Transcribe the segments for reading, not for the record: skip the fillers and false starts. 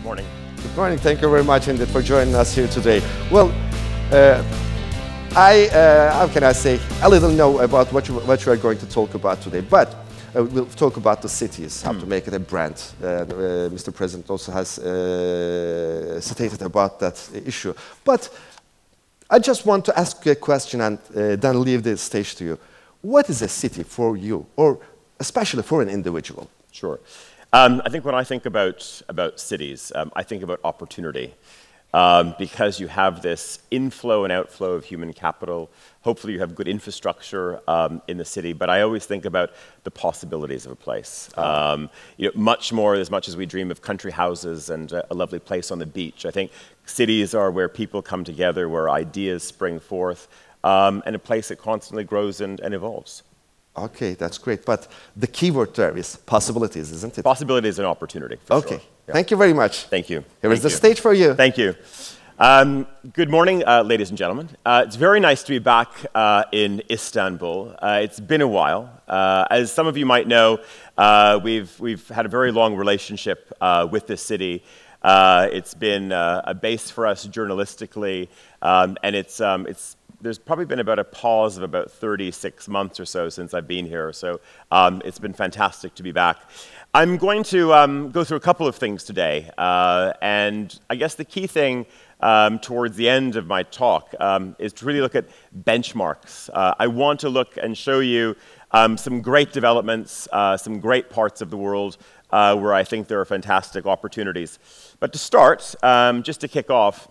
Morning. Good morning. Thank you very much indeed for joining us here today. Well, how can I say, a little know about what you are going to talk about today, but we'll talk about the cities, how to make it a brand. Mr. President also has stated about that issue. But I just want to ask you a question and then leave the stage to you. What is a city for you, or especially for an individual? Sure. I think when I think about cities, I think about opportunity. Because you have this inflow and outflow of human capital. Hopefully you have good infrastructure in the city, but I always think about the possibilities of a place. Much more, as much as we dream of country houses and a lovely place on the beach, I think cities are where people come together, where ideas spring forth, and a place that constantly grows and evolves. Okay, that's great, but the key word there is possibilities, isn't it? Possibilities and opportunity, for sure. Yeah. Thank you very much. Thank you. Here is the stage for you. Thank you. Good morning, ladies and gentlemen. It's very nice to be back in Istanbul. It's been a while. As some of you might know, we've had a very long relationship with this city. It's been a base for us journalistically, and there's probably been about a pause of about 36 months or so since I've been here, so it's been fantastic to be back. I'm going to go through a couple of things today, and I guess the key thing towards the end of my talk is to really look at benchmarks. I want to look and show you some great developments, some great parts of the world where I think there are fantastic opportunities. But to start, just to kick off,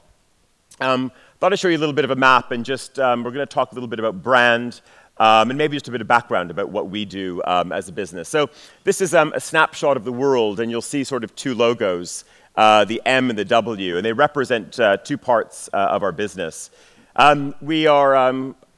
thought I'd show you a little bit of a map, and just we're going to talk a little bit about brand, and maybe just a bit of background about what we do as a business. So this is a snapshot of the world, and you'll see sort of two logos, the M and the W, and they represent two parts of our business. We are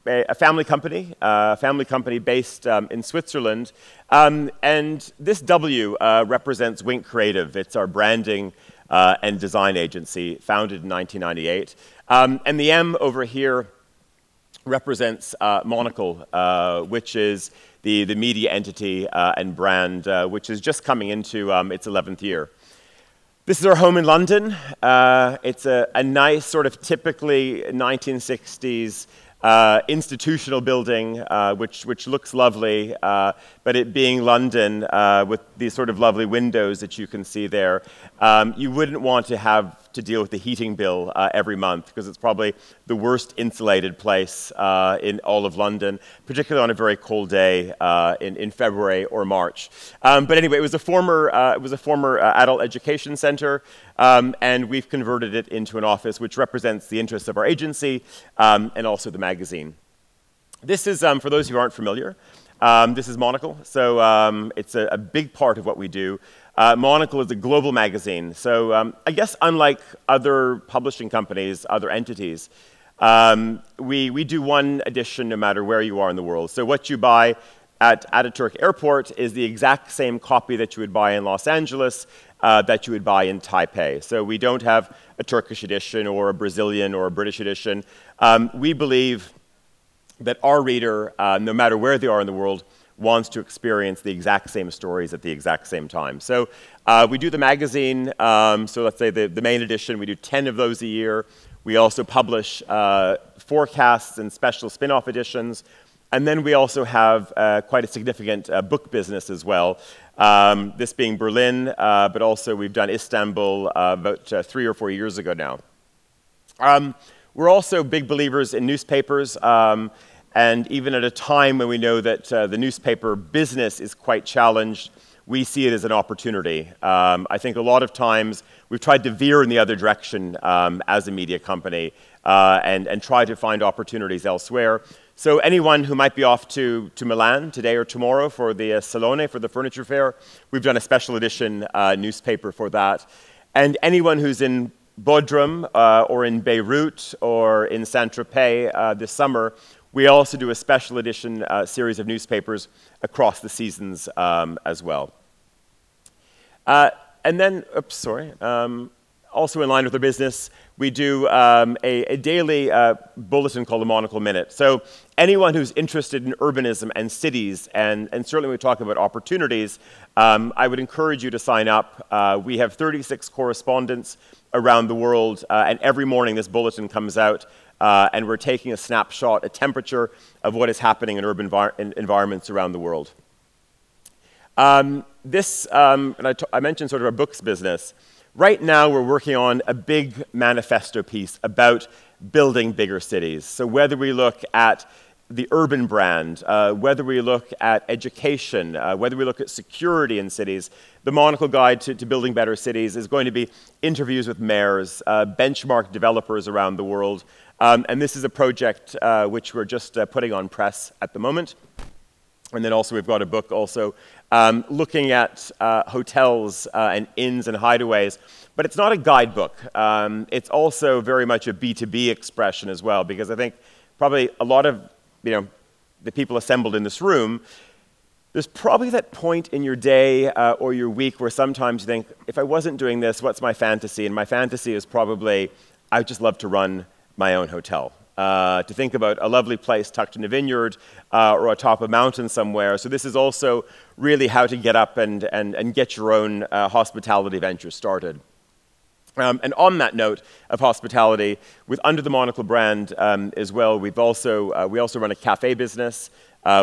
a family company based in Switzerland, and this W represents Wink Creative. It's our branding and design agency, founded in 1998. And the M over here represents Monocle, which is the media entity and brand, which is just coming into its 11th year. This is our home in London. It's a nice sort of typically 1960s institutional building, which looks lovely, but it being London with these sort of lovely windows that you can see there, you wouldn't want to have to deal with the heating bill every month, because it's probably the worst insulated place in all of London, particularly on a very cold day in February or March. But anyway, it was a former adult education center, and we've converted it into an office which represents the interests of our agency and also the magazine. This is, for those who aren't familiar, this is Monocle. So it's a big part of what we do. Monocle is a global magazine. So I guess unlike other publishing companies, other entities, we do one edition no matter where you are in the world. So what you buy at Ataturk Airport is the exact same copy that you would buy in Los Angeles, that you would buy in Taipei. So we don't have a Turkish edition or a Brazilian or a British edition. We believe that our reader, no matter where they are in the world, wants to experience the exact same stories at the exact same time. So we do the magazine, so let's say the main edition, we do 10 of those a year. We also publish forecasts and special spin-off editions. And then we also have quite a significant book business as well, this being Berlin, but also we've done Istanbul about 3 or 4 years ago now. We're also big believers in newspapers, and even at a time when we know that the newspaper business is quite challenged, we see it as an opportunity. I think a lot of times we've tried to veer in the other direction as a media company and try to find opportunities elsewhere. So anyone who might be off to Milan today or tomorrow for the Salone, for the furniture fair, we've done a special edition newspaper for that. And anyone who's in Bodrum or in Beirut or in Saint-Tropez this summer, we also do a special edition series of newspapers across the seasons as well. And then, also in line with our business, we do a daily bulletin called the Monocle Minute. So anyone who's interested in urbanism and cities, and certainly when we talk about opportunities, I would encourage you to sign up. We have 36 correspondents around the world, and every morning this bulletin comes out, and we're taking a snapshot, a temperature of what is happening in urban environments around the world. And I mentioned sort of our books business. Right now, we're working on a big manifesto piece about building bigger cities. So whether we look at the urban brand, whether we look at education, whether we look at security in cities, the Monocle Guide to Building Better Cities is going to be interviews with mayors, benchmark developers around the world. And this is a project which we're just putting on press at the moment. And then also we've got a book also looking at hotels and inns and hideaways. But it's not a guidebook. It's also very much a B2B expression as well, because I think probably a lot of the people assembled in this room, there's probably that point in your day or your week where sometimes you think, if I wasn't doing this, what's my fantasy? And my fantasy is probably, I'd just love to run my own hotel. To think about a lovely place tucked in a vineyard or atop a mountain somewhere. So this is also really how to get up and get your own hospitality venture started. And on that note of hospitality, with under the Monocle brand as well, we also run a cafe business.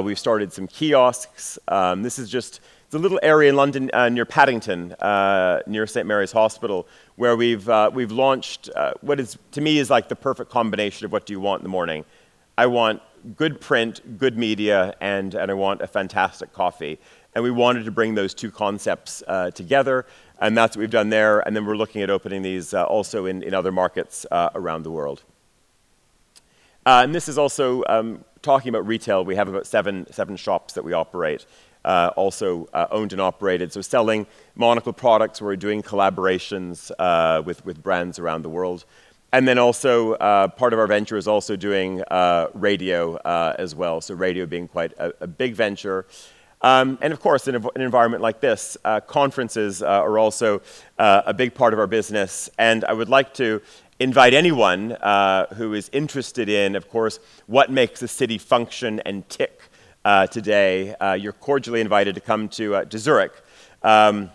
We've started some kiosks. This is just it's a little area in London near Paddington, near St. Mary's Hospital, where we've launched what is to me is like the perfect combination of what do you want in the morning. I want good print, good media, and I want a fantastic coffee. And we wanted to bring those two concepts together, and that's what we've done there. And then we're looking at opening these also in other markets around the world. And this is also talking about retail. We have about seven shops that we operate, also owned and operated. So selling Monocle products, we're doing collaborations with brands around the world. And then also part of our venture is also doing radio as well. So radio being quite a big venture. And of course, in an environment like this, conferences are also a big part of our business. And I would like to invite anyone who is interested in, of course, what makes a city function and tick today. You're cordially invited to come to Zurich from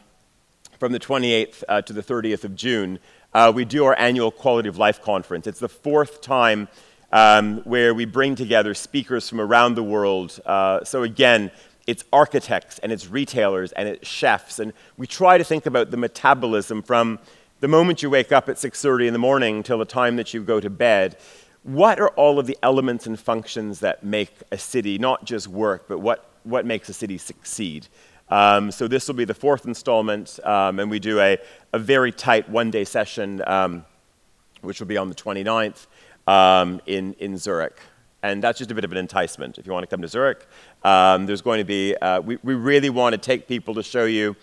the 28th to the 30th of June. We do our annual Quality of Life Conference. It's the fourth time where we bring together speakers from around the world. So again, it's architects, and it's retailers, and it's chefs. And we try to think about the metabolism from the moment you wake up at 6:30 in the morning till the time that you go to bed. What are all of the elements and functions that make a city not just work, but what makes a city succeed? So this will be the fourth installment, and we do a very tight one-day session, which will be on the 29th in Zurich. And that's just a bit of an enticement. If you want to come to Zurich, there's going to be, we really want to take people to show you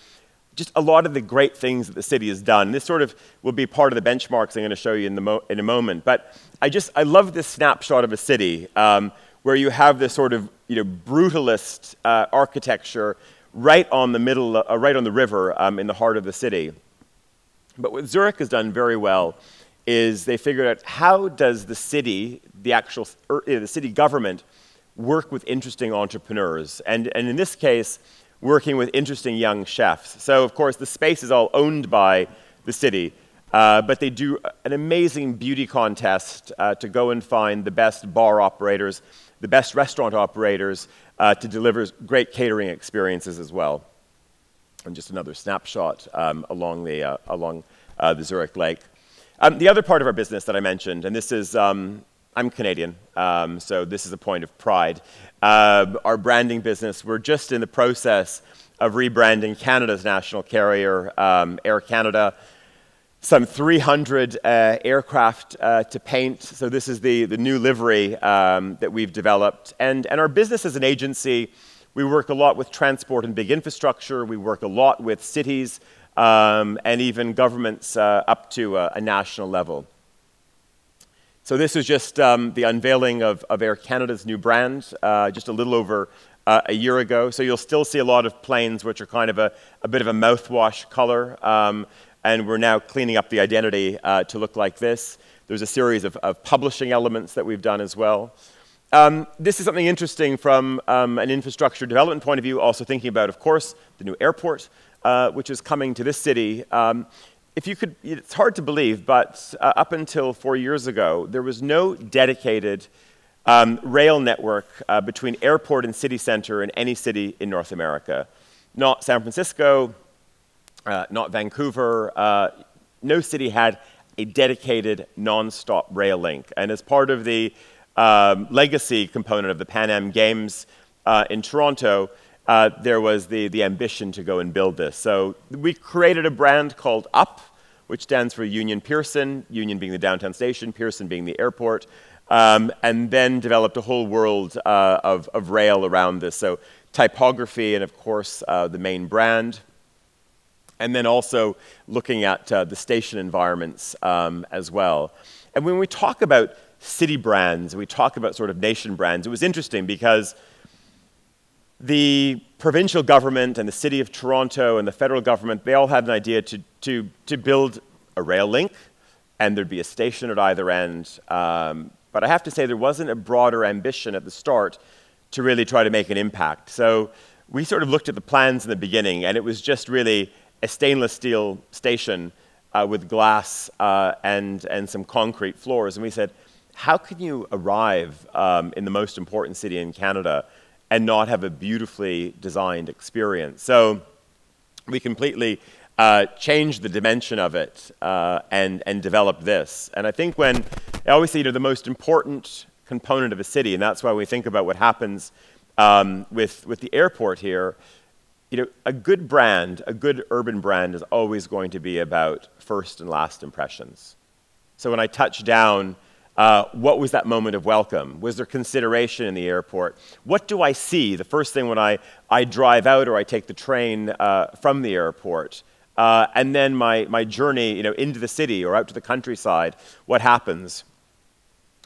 just a lot of the great things that the city has done. This sort of will be part of the benchmarks I'm going to show you in a moment. But I love this snapshot of a city where you have this sort of brutalist architecture right on the middle, right on the river in the heart of the city. But what Zurich has done very well is they figured out how does the city, the city government, work with interesting entrepreneurs. And in this case, working with interesting young chefs. So of course the space is all owned by the city, but they do an amazing beauty contest to go and find the best bar operators, the best restaurant operators to deliver great catering experiences as well. And just another snapshot along the Zurich Lake. The other part of our business that I mentioned, and this is, I'm Canadian, so this is a point of pride. Our branding business, we're just in the process of rebranding Canada's national carrier, Air Canada. Some 300 aircraft to paint, so this is the new livery that we've developed. And our business as an agency, we work a lot with transport and big infrastructure, we work a lot with cities, and even governments up to a national level. So this is just the unveiling of Air Canada's new brand, just a little over a year ago. So you'll still see a lot of planes which are kind of a bit of a mouthwash color. and we're now cleaning up the identity to look like this. There's a series of publishing elements that we've done as well. This is something interesting from an infrastructure development point of view, also thinking about, of course, the new airport, which is coming to this city. If you could, it's hard to believe, but up until 4 years ago, there was no dedicated rail network between airport and city center in any city in North America. Not San Francisco, not Vancouver. No city had a dedicated non-stop rail link. And as part of the legacy component of the Pan Am Games in Toronto, there was the ambition to go and build this. So we created a brand called UP, which stands for Union Pearson, Union being the downtown station, Pearson being the airport, and then developed a whole world of rail around this. So typography and, of course, the main brand. And then also looking at the station environments as well. And when we talk about city brands, we talk about sort of nation brands, it was interesting because the provincial government and the city of Toronto and the federal government, they all had an idea to build a rail link, and there'd be a station at either end. But I have to say there wasn't a broader ambition at the start to really try to make an impact. So we sort of looked at the plans in the beginning, and it was just really a stainless steel station with glass and some concrete floors. And we said, how can you arrive in the most important city in Canada and not have a beautifully designed experience? So we completely changed the dimension of it and developed this. And I think when, I always say, the most important component of a city, and that's why we think about what happens with the airport here, a good brand, a good urban brand is always going to be about first and last impressions. So when I touched down, what was that moment of welcome? Was there consideration in the airport? What do I see the first thing when I drive out or I take the train from the airport? And then my journey into the city or out to the countryside, what happens?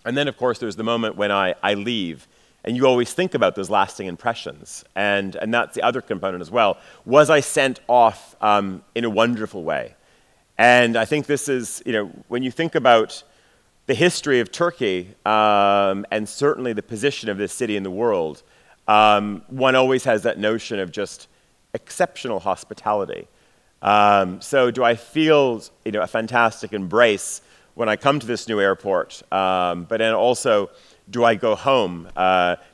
And then, of course, there's the moment when I leave. And you always think about those lasting impressions. And that's the other component as well. Was I sent off in a wonderful way? And I think this is, when you think about the history of Turkey and certainly the position of this city in the world, one always has that notion of just exceptional hospitality. So do I feel a fantastic embrace when I come to this new airport, but then also, do I go home?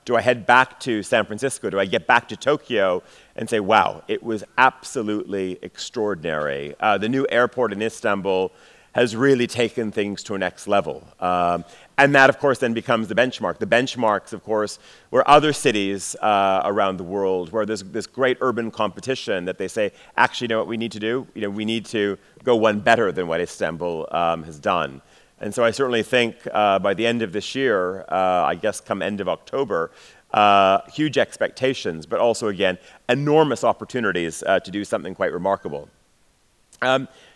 Do I head back to San Francisco? Do I get back to Tokyo and say, wow, it was absolutely extraordinary. The new airport in Istanbul has really taken things to a next level. And that, of course, then becomes the benchmark. The benchmarks, of course, were other cities around the world where there's this great urban competition that they say, actually, you know what we need to do? We need to go one better than what Istanbul has done. And so I certainly think by the end of this year, I guess come end of October, huge expectations, but also, again, enormous opportunities to do something quite remarkable.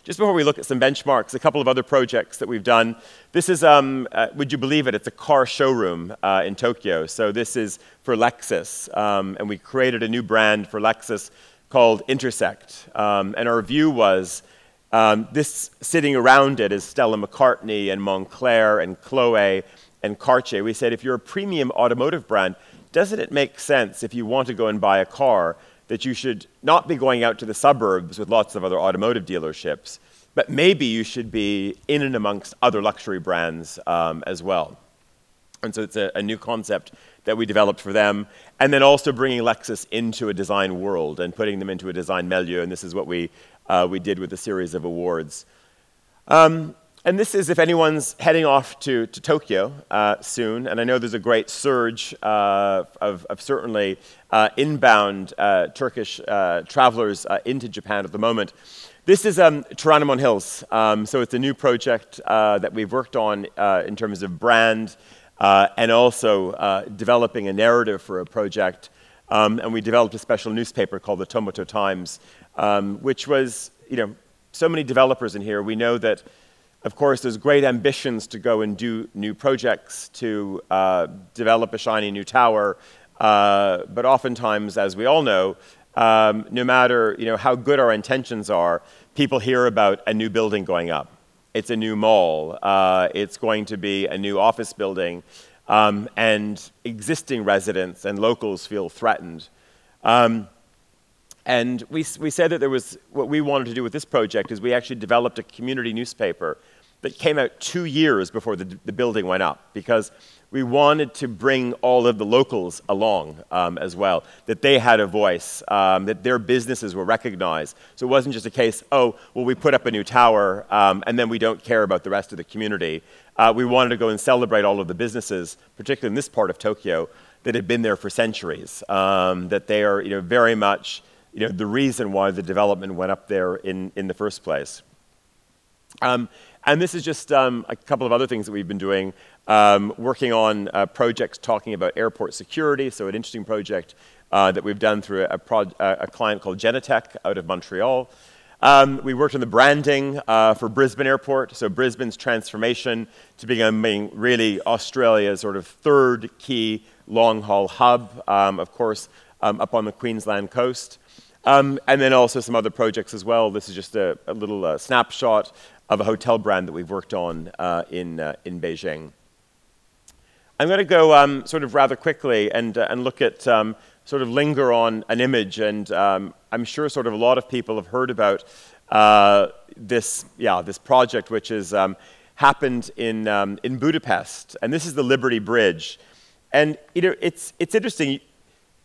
Just before we look at some benchmarks, a couple of other projects that we've done. This is, would you believe it, it's a car showroom in Tokyo. So this is for Lexus, and we created a new brand for Lexus called Intersect. And our view was, this sitting around it is Stella McCartney and Moncler and Chloe and Cartier. We said, if you're a premium automotive brand, doesn't it make sense if you want to go and buy a car that you should not be going out to the suburbs with lots of other automotive dealerships, but maybe you should be in and amongst other luxury brands as well. And so it's a new concept that we developed for them. And then also bringing Lexus into a design world and putting them into a design milieu. And this is what we did with a series of awards. And this is if anyone's heading off to Tokyo soon, and I know there's a great surge of certainly inbound Turkish travelers into Japan at the moment. This is Toranomon Hills. So it's a new project that we've worked on in terms of brand and also developing a narrative for a project. And we developed a special newspaper called the Tomoto Times, which was, so many developers in here. We know that, of course, there's great ambitions to go and do new projects, to develop a shiny new tower. But oftentimes, as we all know, no matter how good our intentions are, people hear about a new building going up. It's a new mall. It's going to be a new office building. And existing residents and locals feel threatened. And we said that what we wanted to do with this project is we actually developed a community newspaper that came out 2 years before the building went up, because we wanted to bring all of the locals along as well, that they had a voice, that their businesses were recognized. So it wasn't just a case, oh, well, we put up a new tower and then we don't care about the rest of the community. We wanted to go and celebrate all of the businesses, particularly in this part of Tokyo, that had been there for centuries, that they are very much the reason why the development went up there in the first place. And this is just a couple of other things that we've been doing, working on projects talking about airport security, so an interesting project that we've done through a client called Genetec out of Montreal. We worked on the branding for Brisbane Airport, so Brisbane's transformation to becoming really Australia's sort of third key long-haul hub, of course, up on the Queensland coast. And then also some other projects as well. This is just a little snapshot of a hotel brand that we've worked on in Beijing. I'm going to go sort of rather quickly and look at sort of linger on an image, and I'm sure sort of a lot of people have heard about this project, which has happened in Budapest, and this is the Liberty Bridge. And it's interesting.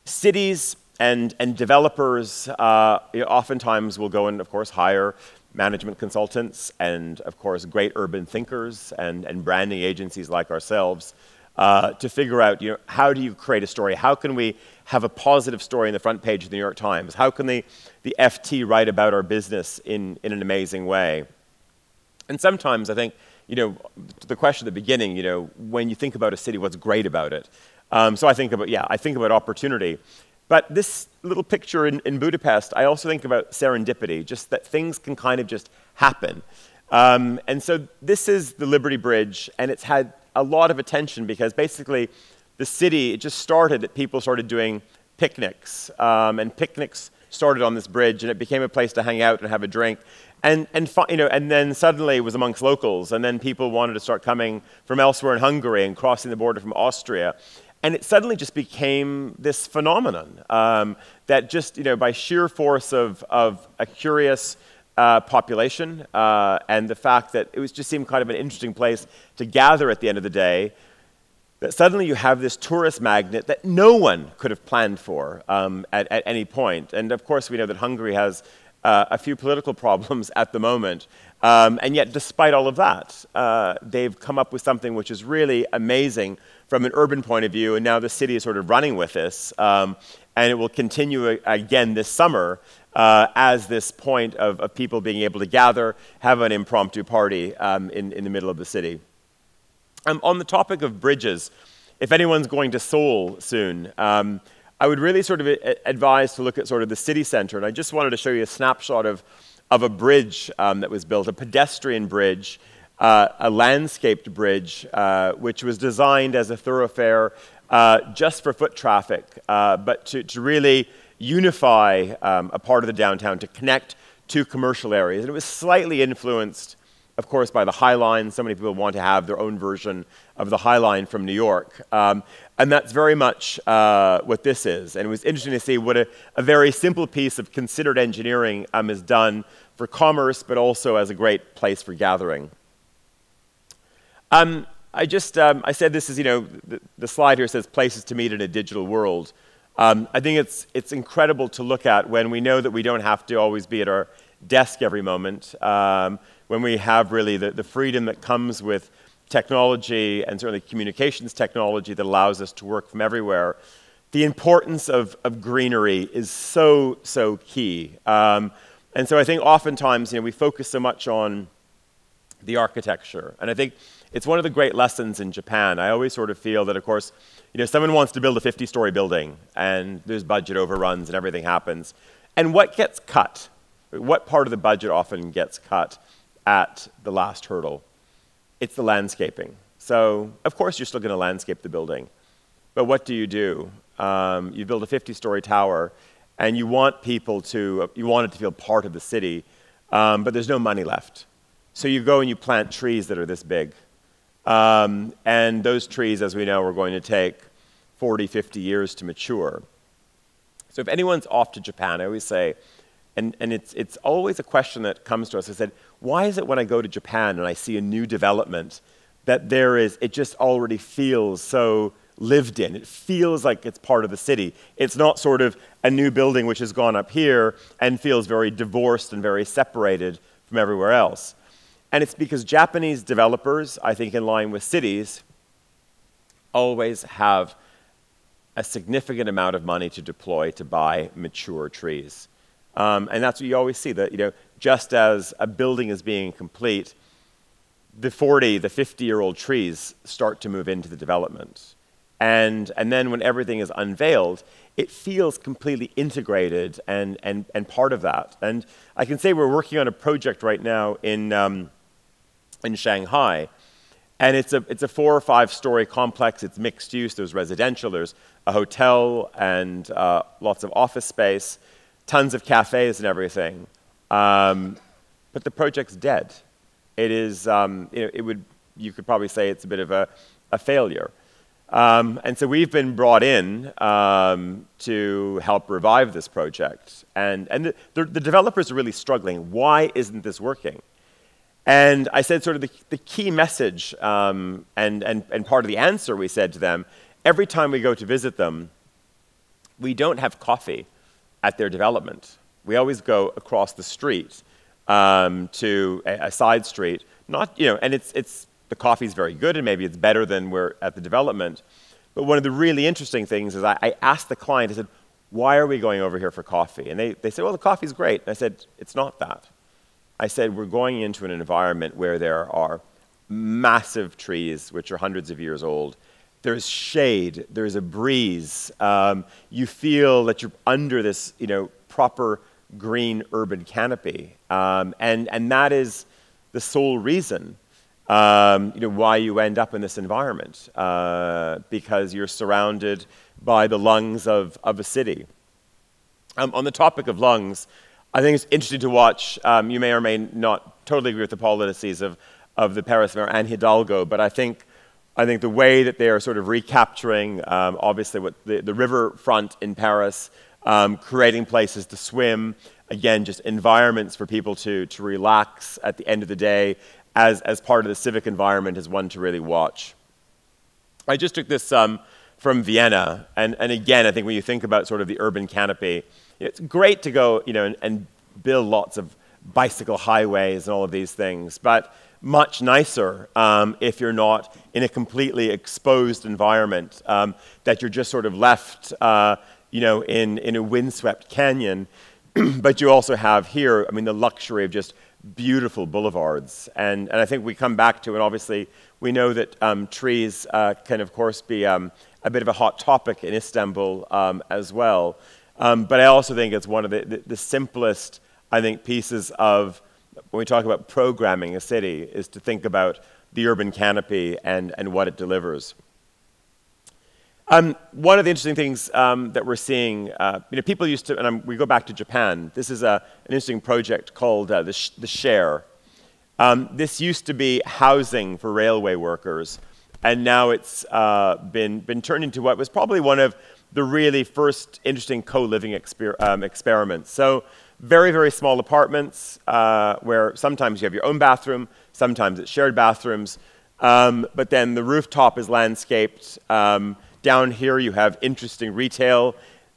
Cities and developers oftentimes will go and, of course, hire management consultants and, of course, great urban thinkers and branding agencies like ourselves to figure out, how do you create a story? How can we have a positive story in the front page of the New York Times? How can the FT write about our business in an amazing way? And sometimes I think, the question at the beginning, when you think about a city, what's great about it? So I think about opportunity. But this little picture in Budapest, I also think about serendipity, just that things can kind of just happen. And so this is the Liberty Bridge, and it's had a lot of attention because basically the city, it just started that people started doing picnics, and picnics started on this bridge, and it became a place to hang out and have a drink. And then suddenly it was amongst locals, and then people wanted to start coming from elsewhere in Hungary and crossing the border from Austria. And it suddenly just became this phenomenon that just, by sheer force of a curious population and the fact that it just seemed kind of an interesting place to gather at the end of the day, that suddenly you have this tourist magnet that no one could have planned for at any point. And of course, we know that Hungary has a few political problems at the moment. And yet, despite all of that, they've come up with something which is really amazing from an urban point of view, and now the city is sort of running with this, and it will continue again this summer as this point of people being able to gather, have an impromptu party in the middle of the city. On the topic of bridges, if anyone's going to Seoul soon, I would really sort of advise to look at sort of the city center, and I just wanted to show you a snapshot of a bridge that was built, a pedestrian bridge, a landscaped bridge, which was designed as a thoroughfare just for foot traffic, but to really unify a part of the downtown, to connect two commercial areas. And it was slightly influenced, of course, by the High Line. So many people want to have their own version of the High Line from New York. And that's very much what this is. And it was interesting to see what a very simple piece of considered engineering is done for commerce, but also as a great place for gathering. I said this is, the slide here says places to meet in a digital world. I think it's incredible to look at when we know that we don't have to always be at our desk every moment, when we have really the freedom that comes with technology and certainly communications technology that allows us to work from everywhere. The importance of greenery is so key. And so I think oftentimes, we focus so much on the architecture. And I think it's one of the great lessons in Japan. I always sort of feel that, of course, someone wants to build a 50-story building, and there's budget overruns and everything happens. And what gets cut? What part of the budget often gets cut at the last hurdle? It's the landscaping. So, of course, you're still going to landscape the building. But what do? You build a 50-story tower, and you want it to feel part of the city. but there's no money left. So you go and you plant trees that are this big. And those trees, as we know, are going to take 40, 50 years to mature. So if anyone's off to Japan, I always say, and it's always a question that comes to us, I said, why is it when I go to Japan and I see a new development that it just already feels so lived in? It feels like it's part of the city. It's not sort of a new building which has gone up here and feels very divorced and very separated from everywhere else. And it's because Japanese developers, I think in line with cities, always have a significant amount of money to deploy to buy mature trees. And that's what you always see, that just as a building is being complete, the 40, the 50-year-old trees start to move into the development. And then when everything is unveiled, it feels completely integrated and part of that. And I can say we're working on a project right now in Shanghai, and it's a 4 or 5 story complex. It's mixed use. There's residential, there's a hotel, and lots of office space, tons of cafes and everything. But the project's dead. It is, you could probably say it's a bit of a failure. And so we've been brought in to help revive this project. And the developers are really struggling. Why isn't this working? And I said sort of the key message and part of the answer we said to them, every time we go to visit them, we don't have coffee at their development. We always go across the street to a side street. And it's the coffee's very good, and maybe it's better than we're at the development. But one of the really interesting things is I asked the client, I said, why are we going over here for coffee? And they said, well, the coffee's great. And I said, it's not that. I said, we're going into an environment where there are massive trees, which are hundreds of years old. There's shade, there's a breeze. You feel that you're under this, proper green urban canopy. And that is the sole reason why you end up in this environment, because you're surrounded by the lungs of a city. On the topic of lungs, I think it's interesting to watch. You may or may not totally agree with the policies of the Paris mayor, Anne Hidalgo, but I think the way that they are sort of recapturing, obviously, what the riverfront in Paris, creating places to swim, again, just environments for people to relax at the end of the day, as part of the civic environment, is one to really watch. I just took this from Vienna, and again, I think when you think about sort of the urban canopy, it's great to go, and build lots of bicycle highways and all of these things, but much nicer if you're not in a completely exposed environment, that you're just sort of left, in a windswept canyon. But you also have here, the luxury of just beautiful boulevards. And I think we come back to, and obviously we know that trees can, of course, be a bit of a hot topic in Istanbul as well. But I also think it's one of the simplest, pieces of, when we talk about programming a city, is to think about the urban canopy and what it delivers. One of the interesting things that we're seeing, people used to, and we go back to Japan, this is an interesting project called the Share. This used to be housing for railway workers, and now it's been turned into what was probably one of the really first interesting co-living experiments. So very, very small apartments where sometimes you have your own bathroom, sometimes it's shared bathrooms, but then the rooftop is landscaped. Down here you have interesting retail.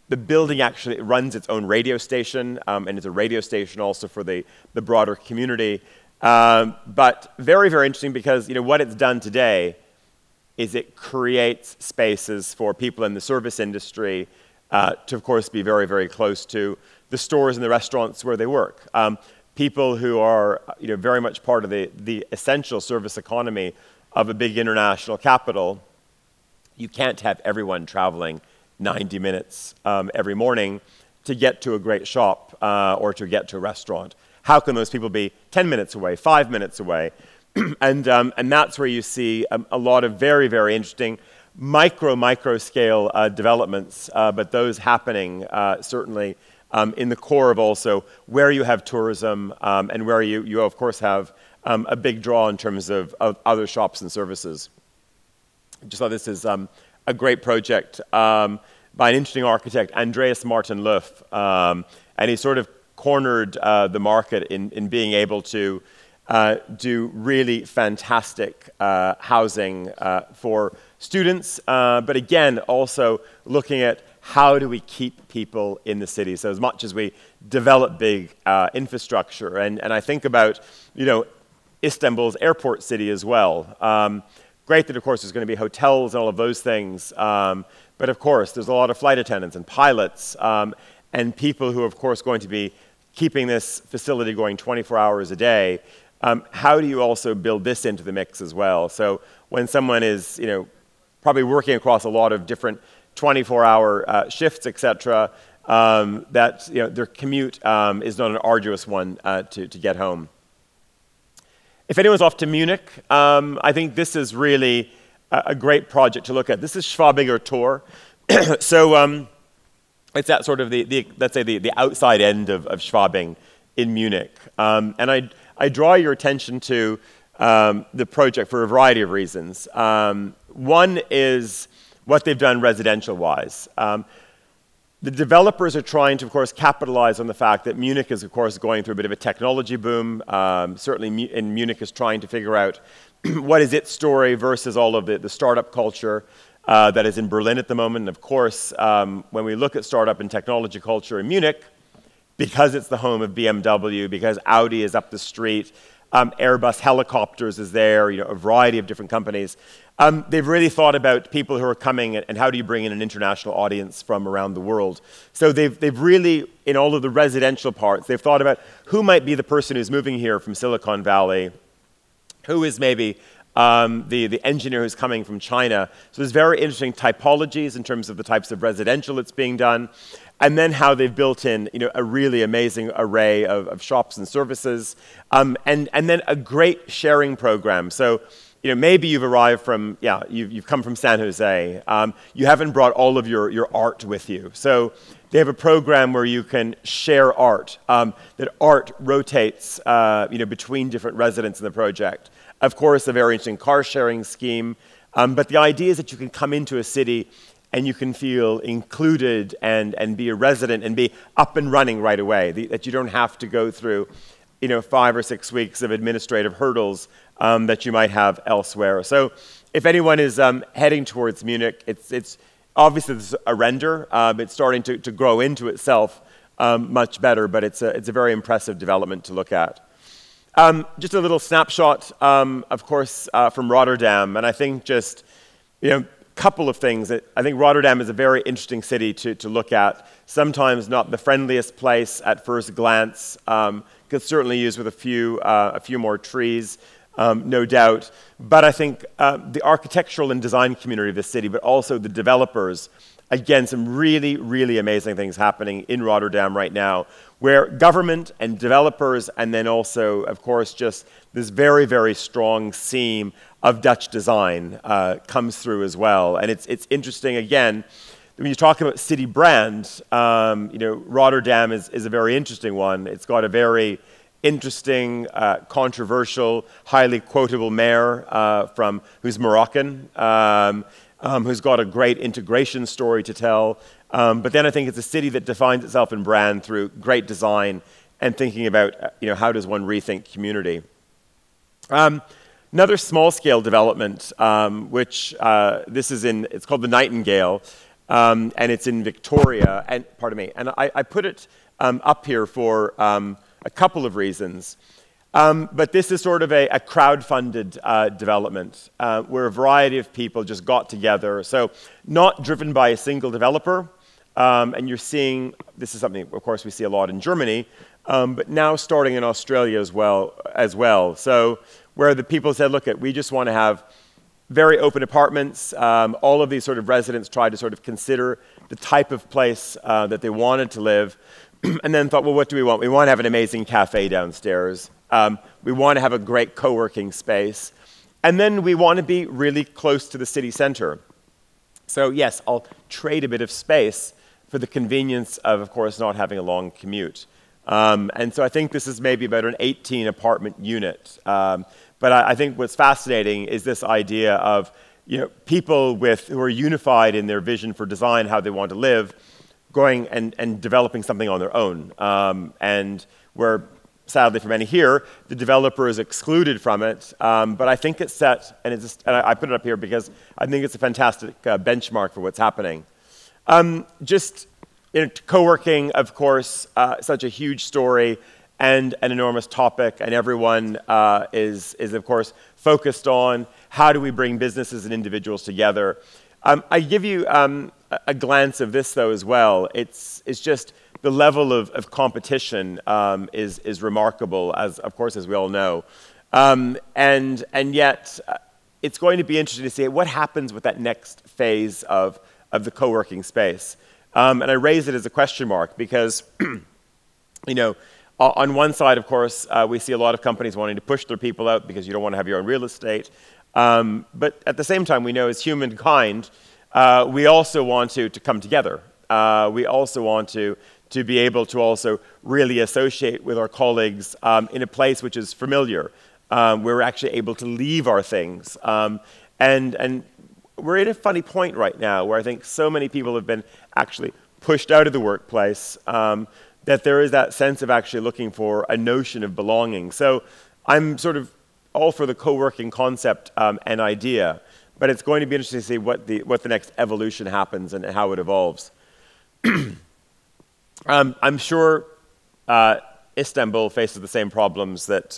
The building actually runs its own radio station, and it's a radio station also for the broader community. But very, very interesting because what it's done today is it creates spaces for people in the service industry to, of course, be very, very close to the stores and the restaurants where they work. People who are very much part of the essential service economy of a big international capital. You can't have everyone traveling 90 minutes every morning to get to a great shop or to get to a restaurant. How can those people be 10 minutes away, 5 minutes away? And that's where you see a lot of very, very interesting micro scale developments, but those happening certainly in the core of also where you have tourism and where you of course have a big draw in terms of other shops and services. I just thought this is a great project by an interesting architect, Andreas Martin Luff, and he sort of cornered the market in being able to do really fantastic housing for students, but again, also looking at how do we keep people in the city. So as much as we develop big infrastructure, and I think about, Istanbul's airport city as well. Great that, of course, there's going to be hotels and all of those things, but of course, there's a lot of flight attendants and pilots and people who are, of course, going to be keeping this facility going 24 hours a day. How do you also build this into the mix as well? So when someone is, probably working across a lot of different 24-hour shifts, etc., that their commute is not an arduous one to get home. If anyone's off to Munich, I think this is really a great project to look at. This is Schwabinger Tor. So it's at sort of let's say the outside end of Schwabing in Munich. And I draw your attention to the project for a variety of reasons. One is what they've done residential-wise. The developers are trying to, of course, capitalize on the fact that Munich is, of course, going through a bit of a technology boom. Certainly, Munich is trying to figure out what is its story versus all of the startup culture that is in Berlin at the moment. And of course, when we look at startup and technology culture in Munich, because it's the home of BMW, because Audi is up the street, Airbus Helicopters is there, a variety of different companies. They've really thought about people who are coming and how do you bring in an international audience from around the world. So they've really, in all of the residential parts, they've thought about who might be the person who's moving here from Silicon Valley, who is maybe the engineer who's coming from China. So there's very interesting typologies in terms of the types of residential that's being done, and then how they've built in a really amazing array of shops and services, and then a great sharing program. So maybe you've arrived from, you've come from San Jose. You haven't brought all of your art with you. So they have a program where you can share art, that art rotates between different residents in the project. Of course, a very interesting car sharing scheme, but the idea is that you can come into a city and you can feel included and be a resident and be up and running right away, that you don't have to go through 5 or 6 weeks of administrative hurdles that you might have elsewhere. So if anyone is heading towards Munich, it's obviously this is a render. It's starting to grow into itself much better, but it's a very impressive development to look at. Just a little snapshot, of course, from Rotterdam, and I think just couple of things. I think Rotterdam is a very interesting city to look at. Sometimes not the friendliest place at first glance. Could certainly use with a few more trees, no doubt. But I think the architectural and design community of the city, but also the developers, again, some really, really amazing things happening in Rotterdam right now, where government and developers, and then also, of course, just this very, very strong seam of Dutch design comes through as well. And it's interesting, again, when you talk about city brand, Rotterdam is a very interesting one. It's got a very interesting, controversial, highly quotable mayor who's Moroccan, who's got a great integration story to tell. But then I think it's a city that defines itself in brand through great design and thinking about how does one rethink community. Another small-scale development, which it's called the Nightingale, and it's in Victoria. And pardon me. And I put it up here for a couple of reasons. But this is sort of a crowd-funded development where a variety of people just got together. So not driven by a single developer. And you're seeing, this is something, of course, we see a lot in Germany, but now starting in Australia as well. So where the people said, look, we just want to have very open apartments. All of these sort of residents tried to sort of consider the type of place that they wanted to live, and then thought, well, what do we want? We want to have an amazing cafe downstairs. We want to have a great co-working space. And then we want to be really close to the city center. So yes, I'll trade a bit of space for the convenience of course, not having a long commute. And so I think this is maybe about an 18 apartment unit. But I think what's fascinating is this idea of people who are unified in their vision for design, how they want to live, going and developing something on their own. And where, sadly for many here, the developer is excluded from it. But I think it's set, and I put it up here because I think it's a fantastic benchmark for what's happening. Co-working, of course, such a huge story and an enormous topic, and everyone is of course focused on how do we bring businesses and individuals together. I give you a glance of this though as well. It's just the level of competition is remarkable, as of course as we all know, and yet it's going to be interesting to see what happens with that next phase of the co-working space. And I raise it as a question mark because, on one side, of course, we see a lot of companies wanting to push their people out because you don't want to have your own real estate. But at the same time, we know as humankind, we also want to come together. We also want to be able to also really associate with our colleagues in a place which is familiar, where we're actually able to leave our things. And we're at a funny point right now where I think so many people have been actually pushed out of the workplace that there is that sense of actually looking for a notion of belonging. So I'm sort of all for the co-working concept and idea, but it's going to be interesting to see what the next evolution happens and how it evolves. I'm sure Istanbul faces the same problems that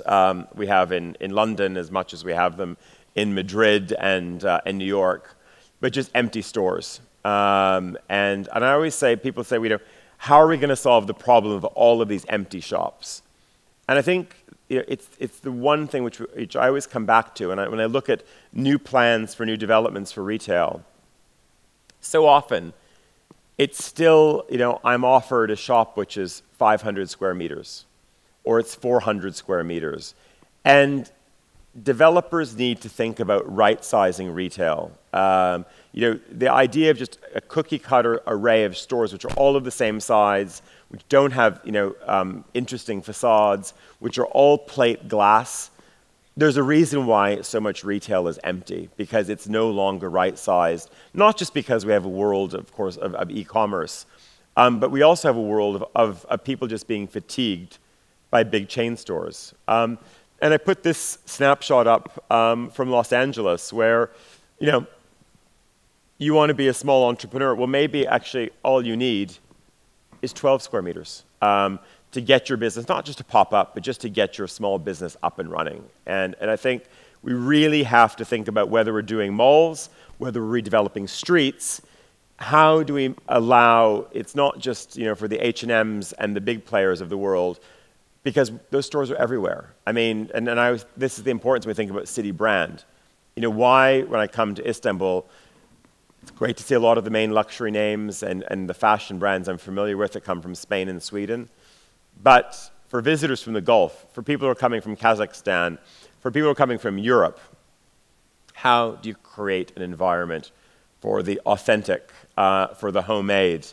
we have in London as much as we have them in Madrid and New York, but just empty stores. And I always say, people say, how are we going to solve the problem of all of these empty shops? And I think it's the one thing which I always come back to, and when I look at new plans for new developments for retail, so often it's still, I'm offered a shop which is 500 square meters, or it's 400 square meters. And developers need to think about right-sizing retail. The idea of just a cookie-cutter array of stores which are all of the same size, which don't have interesting facades, which are all plate glass. There's a reason why so much retail is empty, because it's no longer right-sized. Not just because we have a world, of course, of e-commerce, but we also have a world of people just being fatigued by big chain stores. And I put this snapshot up from Los Angeles where, you want to be a small entrepreneur. Well, maybe actually all you need is 12 square meters to get your business, not just to pop up, but just to get your small business up and running. And I think we really have to think about whether we're doing malls, whether we're redeveloping streets, how do we allow, it's not just for the H&Ms and the big players of the world, because those stores are everywhere. I mean, this is the importance when we think about city brand. Why, when I come to Istanbul, it's great to see a lot of the main luxury names and the fashion brands I'm familiar with that come from Spain and Sweden. But for visitors from the Gulf, for people who are coming from Kazakhstan, for people who are coming from Europe, how do you create an environment for the authentic, for the homemade,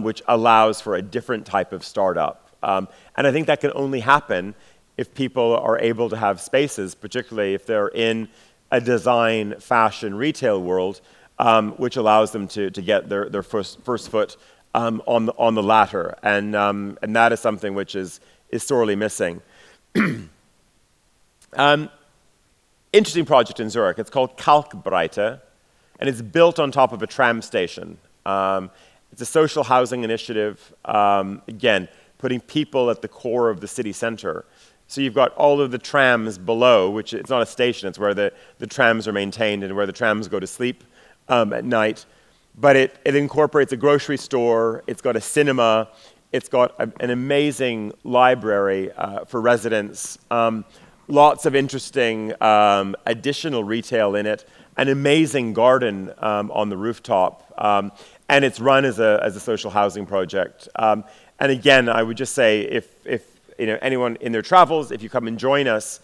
which allows for a different type of startup? And I think that can only happen if people are able to have spaces, particularly if they're in a design, fashion, retail world, which allows them to get their first foot on the ladder. And that is something which is sorely missing. Interesting project in Zurich. It's called Kalkbreite, and it's built on top of a tram station. It's a social housing initiative, again, putting people at the core of the city center. So you've got all of the trams below, which it's not a station, it's where the trams are maintained and where the trams go to sleep at night. But it incorporates a grocery store, it's got a cinema, it's got an amazing library for residents, lots of interesting additional retail in it, an amazing garden on the rooftop, and it's run as a social housing project. And again, I would just say, if anyone in their travels, if you come and join us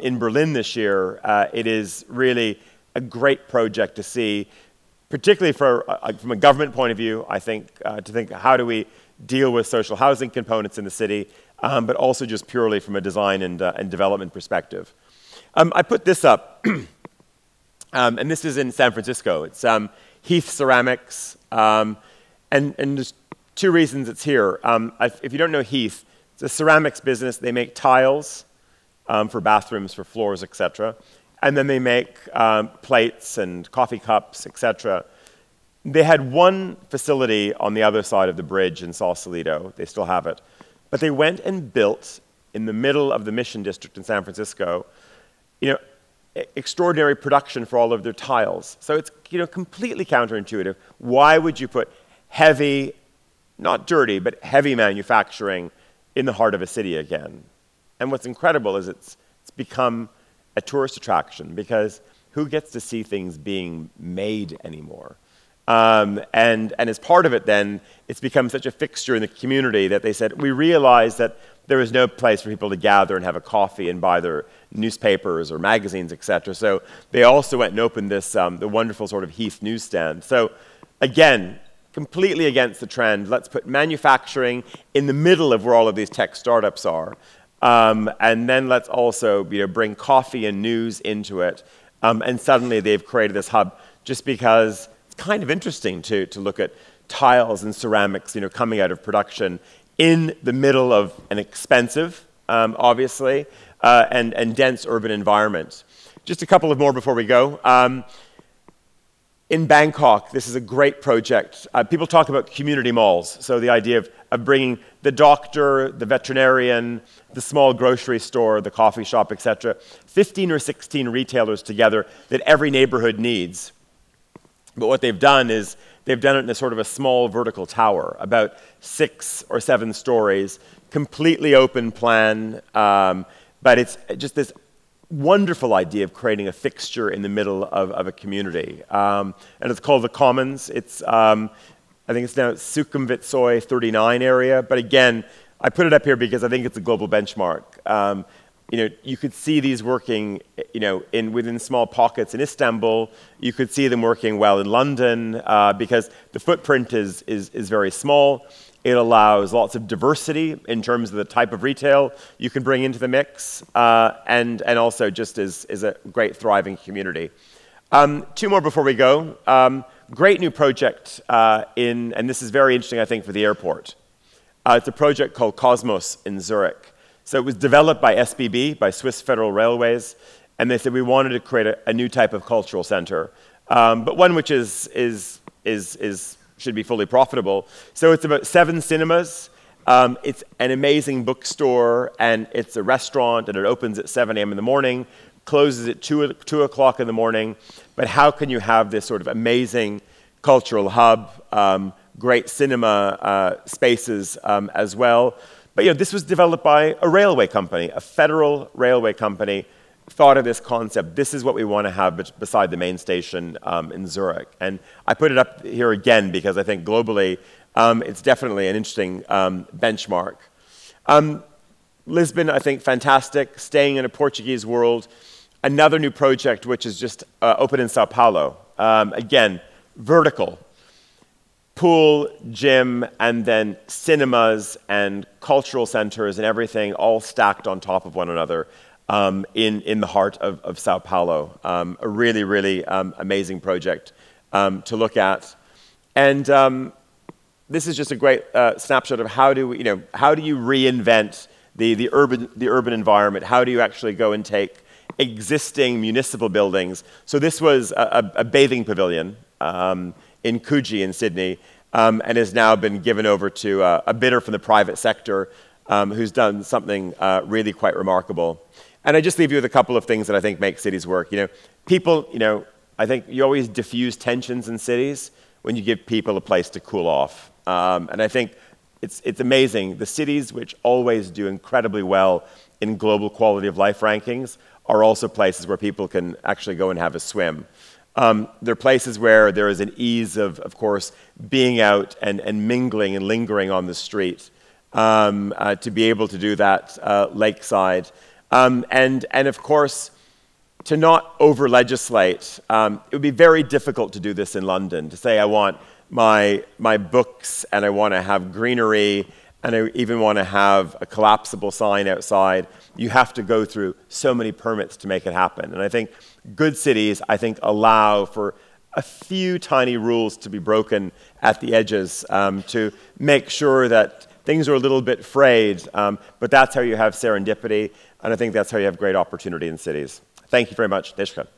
in Berlin this year, it is really a great project to see particularly from a government point of view, I think, to think how do we deal with social housing components in the city, but also just purely from a design and development perspective. I put this up, and this is in San Francisco. It's Heath Ceramics, and there's two reasons it's here. If you don't know Heath, it's a ceramics business. They make tiles for bathrooms, for floors, etc. And then they make plates and coffee cups, etc. They had one facility on the other side of the bridge in Sausalito. They still have it. But they went and built, in the middle of the Mission District in San Francisco, extraordinary production for all of their tiles. So it's completely counterintuitive. Why would you put heavy, not dirty, but heavy manufacturing in the heart of a city again? And what's incredible is it's become a tourist attraction, because who gets to see things being made anymore? And as part of it then, it's become such a fixture in the community that they said, we realized that there was no place for people to gather and have a coffee and buy their newspapers or magazines, etc. So they also went and opened this, the wonderful sort of Heath newsstand. So again, completely against the trend. Let's put manufacturing in the middle of where all of these tech startups are. And then let's also bring coffee and news into it. And suddenly they've created this hub just because it's kind of interesting to look at tiles and ceramics coming out of production in the middle of an expensive, obviously, and dense urban environment. Just a couple of more before we go. In Bangkok, this is a great project. People talk about community malls, so the idea of bringing the doctor, the veterinarian, the small grocery store, the coffee shop, etc., 15 or 16 retailers together that every neighborhood needs. But what they've done is they've done it in a sort of a small vertical tower, about 6 or 7 stories, completely open plan, but it's just this wonderful idea of creating a fixture in the middle of a community. And it's called The Commons. It's, I think it's now Sukhumvit Soi 39 area, but again, I put it up here because I think it's a global benchmark. You could see these working, within small pockets in Istanbul. You could see them working well in London because the footprint is very small. It allows lots of diversity in terms of the type of retail you can bring into the mix, and also just is a great thriving community. 2 more before we go. Great new project and this is very interesting, I think, for the airport. It's a project called Cosmos in Zurich. So it was developed by SBB, by Swiss Federal Railways, and they said we wanted to create a new type of cultural center, but one which should be fully profitable. So it's about 7 cinemas. It's an amazing bookstore, and it's a restaurant, and it opens at 7 a.m. in the morning, closes at 2 o'clock in the morning. But how can you have this sort of amazing cultural hub, great cinema spaces as well? But this was developed by a railway company, a federal railway company, thought of this concept. This is what we want to have beside the main station in Zurich. And I put it up here again because I think globally it's definitely an interesting benchmark. Lisbon, I think, fantastic. Staying in a Portuguese world. Another new project which is just open in Sao Paulo. Again, vertical. Pool, gym, and then cinemas and cultural centers and everything all stacked on top of one another in the heart of Sao Paulo. A really, really amazing project to look at. And this is just a great snapshot of how do you reinvent the urban environment? How do you actually go and take existing municipal buildings? So this was a bathing pavilion in Coogee in Sydney, and has now been given over to a bidder from the private sector who's done something really quite remarkable. And I just leave you with a couple of things that I think make cities work. People, I think you always diffuse tensions in cities when you give people a place to cool off. And I think it's amazing. The cities which always do incredibly well in global quality of life rankings are also places where people can actually go and have a swim. They're places where there is an ease of course, being out and mingling and lingering on the street, to be able to do that lakeside. And of course, to not over-legislate. It would be very difficult to do this in London, to say I want my books and I want to have greenery and I even want to have a collapsible sign outside. You have to go through so many permits to make it happen. And I think good cities, allow for a few tiny rules to be broken at the edges to make sure that things are a little bit frayed, but that's how you have serendipity, and I think that's how you have great opportunity in cities. Thank you very much. Teşekkür.